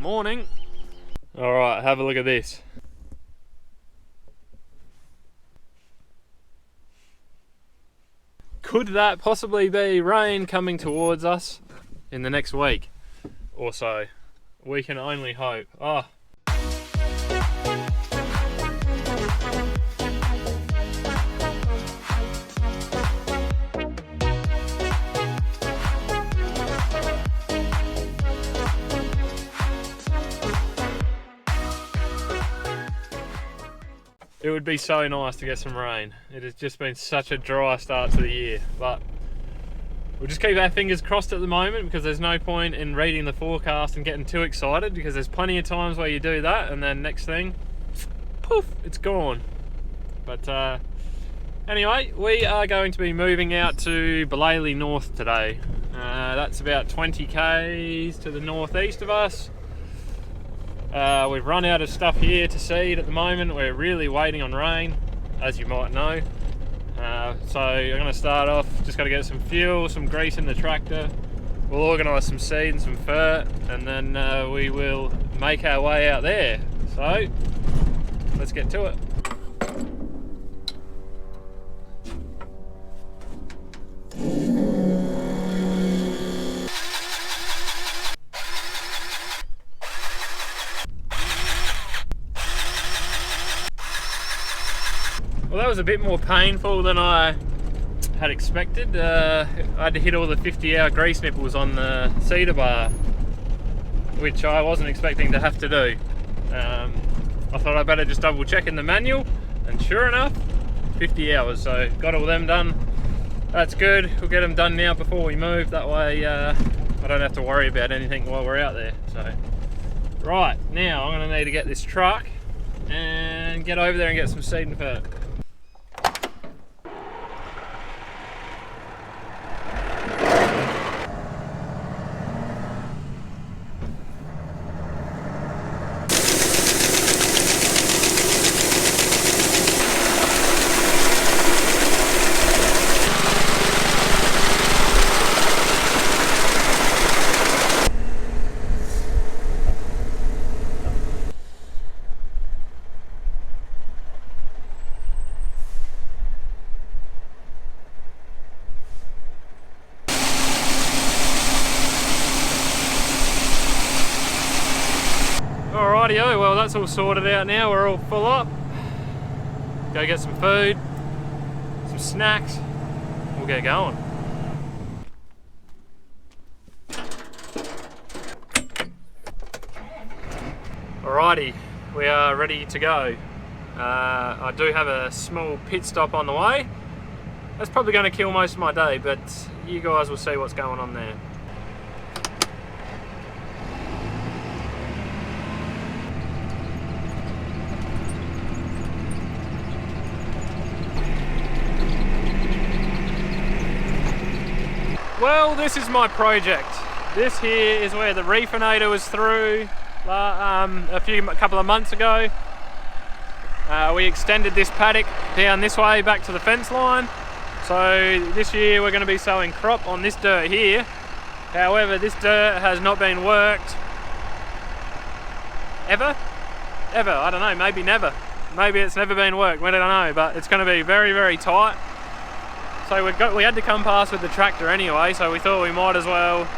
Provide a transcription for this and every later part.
Morning. Alright, have a look at this. Could that possibly be rain coming towards us in the next week or so? We can only hope. Oh. It would be so nice to get some rain. It has just been such a dry start to the year, but we'll just keep our fingers crossed at the moment, because there's no point in reading the forecast and getting too excited, because there's plenty of times where you do that and then next thing, poof, it's gone. But anyway, we are going to be moving out to Belaley North today. That's about 20 k's to the northeast of us. We've run out of stuff here to seed at the moment. We're really waiting on rain, as you might know. So I'm going to start off, just got to get some fuel, some grease in the tractor. We'll organise some seed and some fert, and then we will make our way out there. So let's get to it. Well, that was a bit more painful than I had expected. I had to hit all the 50-hour grease nipples on the cedar bar, which I wasn't expecting to have to do. I thought I'd better just double check in the manual, and sure enough, 50 hours, so got all them done. That's good. We'll get them done now before we move, that way I don't have to worry about anything while we're out there. So, right, now I'm going to need to get this truck and get over there and get some seed and fert. Alrighty-o, well that's all sorted out now, we're all full up. Go get some food, some snacks, we'll get going. Alrighty, we are ready to go. I do have a small pit stop on the way. That's probably going to kill most of my day, but you guys will see what's going on there. Well, this is my project. This here is where the reefinator was through a couple of months ago. We extended this paddock down this way back to the fence line. So this year we're going to be sowing crop on this dirt here. However, this dirt has not been worked ever, I don't know, maybe never. Maybe it's never been worked, we don't know, but it's going to be very, very tight. So we had to come past with the tractor anyway, so we thought we might as well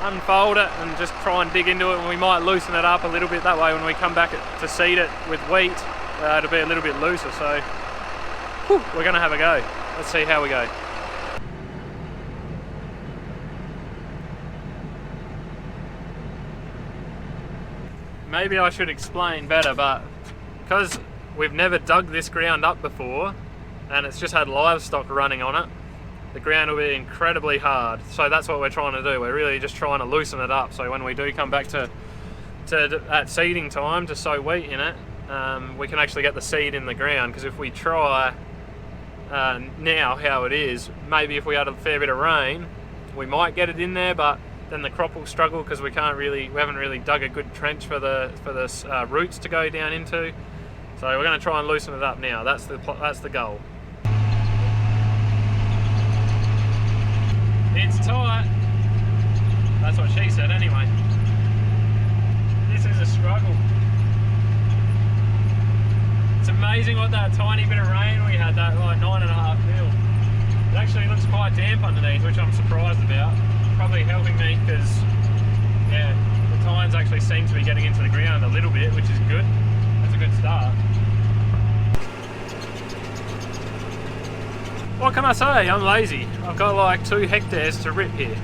unfold it and just try and dig into it, and we might loosen it up a little bit, that way when we come back to seed it with wheat, it'll be a little bit looser. So whew, we're going to have a go. Let's see how we go. Maybe I should explain better, but because we've never dug this ground up before and it's just had livestock running on it, the ground will be incredibly hard. So that's what we're trying to do. We're really just trying to loosen it up, so when we do come back to at seeding time to sow wheat in it, we can actually get the seed in the ground. Because if we try now how it is, maybe if we had a fair bit of rain, we might get it in there, but then the crop will struggle because we haven't really dug a good trench for the roots to go down into. So we're going to try and loosen it up now. That's the goal. It's tight. That's what she said anyway. This amazing what that tiny bit of rain we had, that like 9.5 mil. It actually looks quite damp underneath, which I'm surprised about. Probably helping me because, yeah, the tines actually seem to be getting into the ground a little bit, which is good. That's a good start. What can I say? I'm lazy. I've got like 2 hectares to rip here.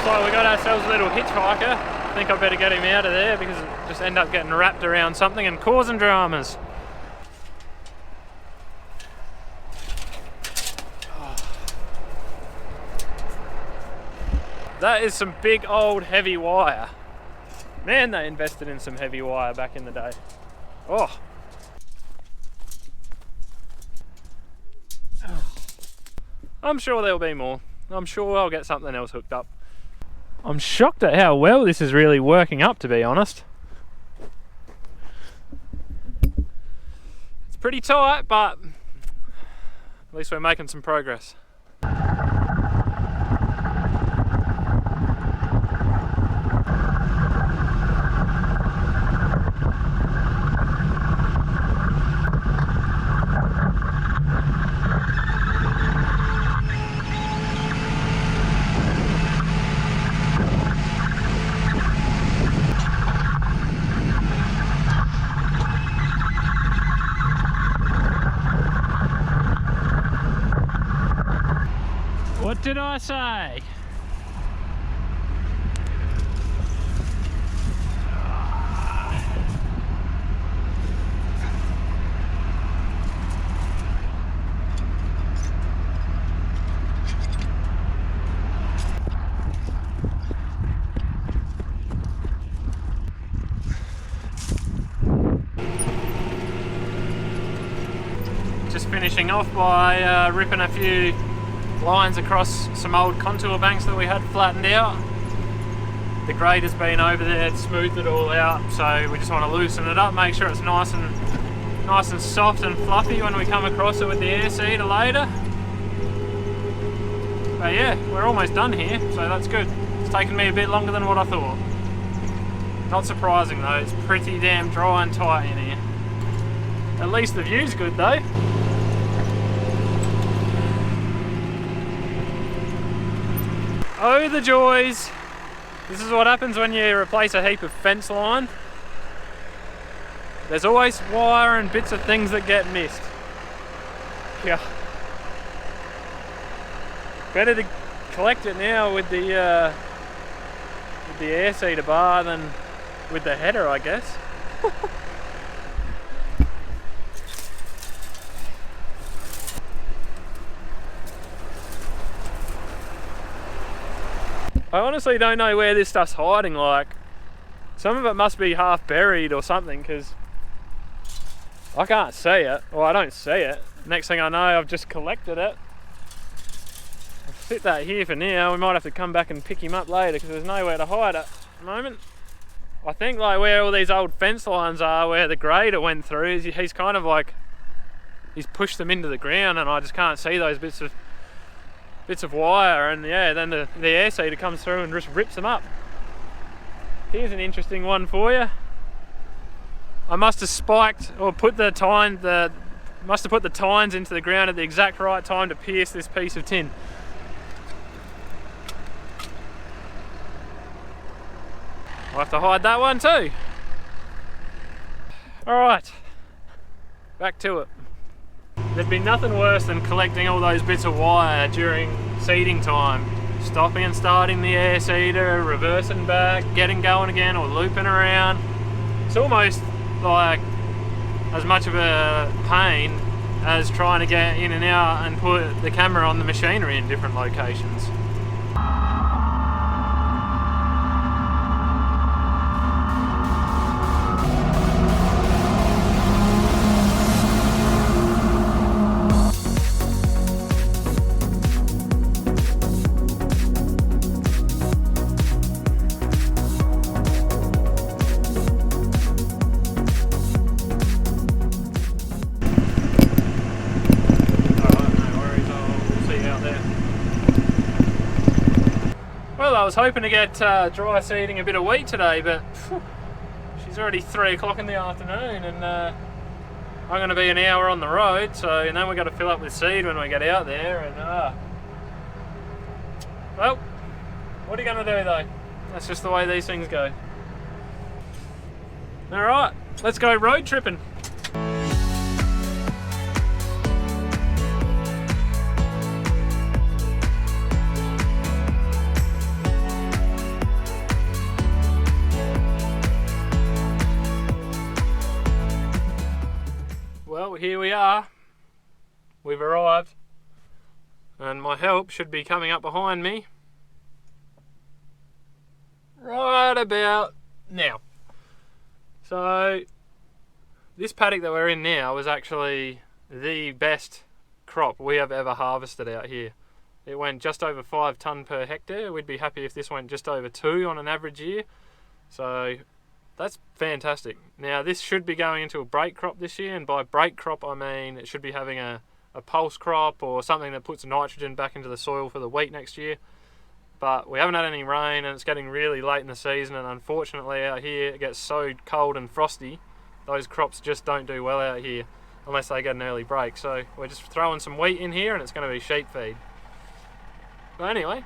Like we got ourselves a little hitchhiker. I think I better get him out of there because it just end up getting wrapped around something and causing dramas. That is some big old heavy wire. Man, they invested in some heavy wire back in the day. Oh. I'm sure there'll be more. I'm sure I'll get something else hooked up. I'm shocked at how well this is really working up, to be honest. It's pretty tight, but at least we're making some progress. What did I say? Just finishing off by ripping a few lines across some old contour banks that we had flattened out. The grade has been over there, it's smoothed it all out, so we just want to loosen it up, make sure it's nice and soft and fluffy when we come across it with the air seeder later. But yeah, we're almost done here, so that's good. It's taken me a bit longer than what I thought. Not surprising though, it's pretty damn dry and tight in here. At least the view's good though. Oh, the joys! This is what happens when you replace a heap of fence line. There's always wire and bits of things that get missed. Yeah. Better to collect it now with the air seeder bar than with the header, I guess. I honestly don't know where this stuff's hiding, like some of it must be half buried or something because I can't see it, or I don't see it. Next thing I know, I've just collected it. I'll sit that here for now. We might have to come back and pick him up later because there's nowhere to hide it at the moment. I think like where all these old fence lines are, where the grader went through, he's kind of like, he's pushed them into the ground and I just can't see those bits of wire, and yeah, then the air seeder comes through and just rips them up. Here's an interesting one for you. I must have spiked or put the tines into the ground at the exact right time to pierce this piece of tin. I'll have to hide that one too. Alright, back to it. There'd be nothing worse than collecting all those bits of wire during seeding time. Stopping and starting the air seeder, reversing back, getting going again, or looping around. It's almost like as much of a pain as trying to get in and out and put the camera on the machinery in different locations. Well, I was hoping to get dry seeding a bit of wheat today, but she's already 3 o'clock in the afternoon, and I'm going to be an hour on the road, so then we've got to fill up with seed when we get out there. And well, what are you going to do though? That's just the way these things go. All right, let's go road tripping. Well, here we are. We've arrived, and my help should be coming up behind me right about now. So this paddock that we're in now is actually the best crop we have ever harvested out here. It went just over 5 tonne per hectare. We'd be happy if this went just over 2 on an average year. So that's fantastic. Now this should be going into a break crop this year, and by break crop I mean it should be having a pulse crop or something that puts nitrogen back into the soil for the wheat next year. But we haven't had any rain, and it's getting really late in the season, and unfortunately out here it gets so cold and frosty, those crops just don't do well out here unless they get an early break. So we're just throwing some wheat in here, and it's going to be sheep feed. But anyway,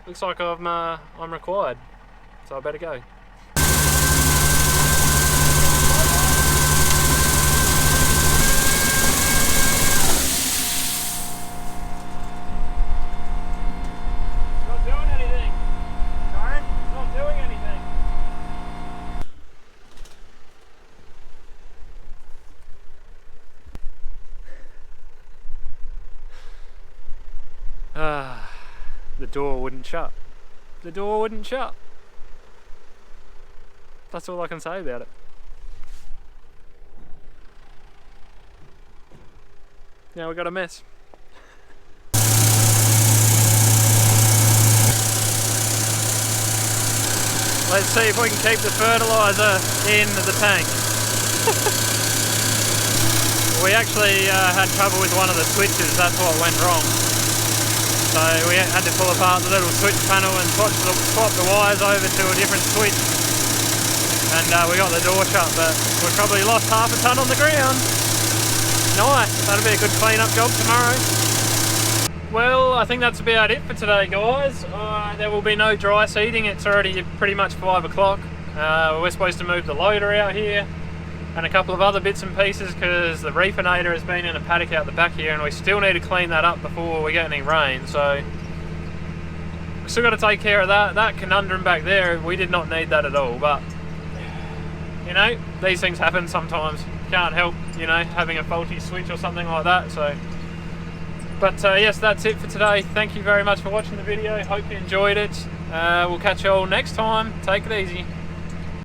looks like I'm required, so I better go. The door wouldn't shut. The door wouldn't shut. That's all I can say about it. Now we've got a mess. Let's see if we can keep the fertiliser in the tank. We actually had trouble with one of the switches, that's what went wrong. So we had to pull apart the little switch panel and swap the wires over to a different switch. And we got the door shut, but we probably lost half a tonne on the ground. Nice, that'll be a good clean-up job tomorrow. Well, I think that's about it for today, guys. There will be no dry seeding. It's already pretty much 5 o'clock. We're supposed to move the loader out here and a couple of other bits and pieces because the reefinator has been in a paddock out the back here, and we still need to clean that up before we get any rain. So we've still got to take care of that. That conundrum back there, we did not need that at all, but you know, these things happen sometimes. Can't help, you know, having a faulty switch or something like that. So, but yes, that's it for today. Thank you very much for watching the video. Hope you enjoyed it. We'll catch you all next time. Take it easy.